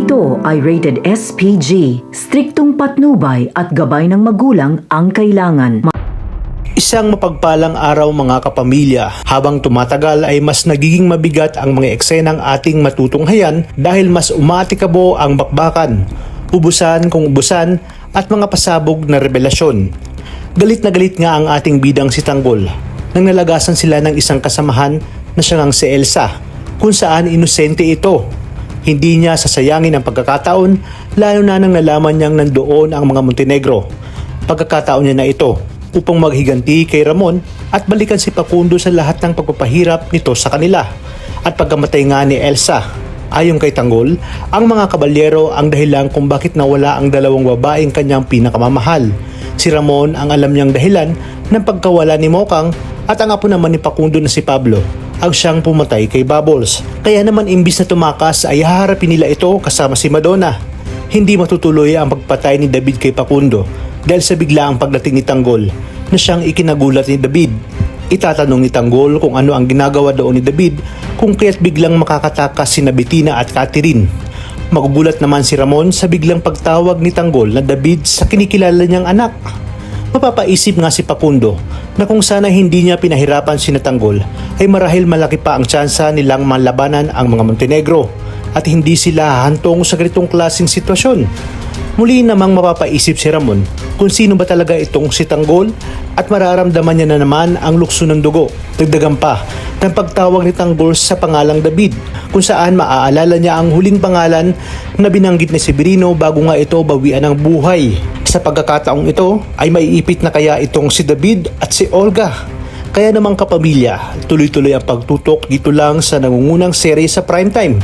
Ito ay rated SPG, striktong patnubay at gabay ng magulang ang kailangan. Isang mapagpalang araw mga kapamilya. Habang tumatagal ay mas nagiging mabigat ang mga eksenang ating matutunghayan dahil mas umaatikabo ang bakbakan, ubusan kung ubusan at mga pasabog na revelasyon. Galit na galit nga ang ating bidang si Tanggol nang nalagasan sila ng isang kasamahan na siya ngang si Elsa, kung saan inosente ito. Hindi niya sasayangin ang pagkakataon, lalo na nang nalaman niyang nandoon ang mga Montenegro. Pagkakataon niya na ito upang maghiganti kay Ramon at balikan si Facundo sa lahat ng pagpapahirap nito sa kanila. At pagkamatay nga ni Elsa, ayon kay Tanggol, ang mga kabalyero ang dahilan kung bakit nawala ang dalawang babaeng kanyang pinakamamahal. Si Ramon ang alam niyang dahilan ng pagkawala ni Mokang at ang apo naman ni Facundo na si Pablo ang siyang pumatay kay Bubbles. Kaya naman imbis na tumakas ay haharapin nila ito kasama si Madonna. Hindi matutuloy ang pagpatay ni David kay Facundo dahil sa biglaang pagdating ni Tanggol na siyang ikinagulat ni David. Itatanong ni Tanggol kung ano ang ginagawa doon ni David kung kaya't biglang makakatakas sina Bettina at Catherine. Magugulat naman si Ramon sa biglang pagtawag ni Tanggol na David sa kinikilala niyang anak. Mapapaisip nga si Facundo na kung sana hindi niya pinahirapan si Tanggol ay marahil malaki pa ang tsansa nilang malabanan ang mga Montenegro at hindi sila hahantong sa ganitong klaseng sitwasyon. Muli namang mapapaisip si Ramon kung sino ba talaga itong si Tanggol at mararamdaman niya na naman ang lukso ng dugo. Dagdagan pa ng pagtawag ni Tanggol sa pangalang David kung saan maaalala niya ang huling pangalan na binanggit ni Severino bago nga ito bawian ng buhay. Sa pagkakataong ito ay maiipit na kaya itong si David at si Olga. Kaya namang kapamilya, tuloy-tuloy ang pagtutok dito lang sa nangungunang serye sa primetime.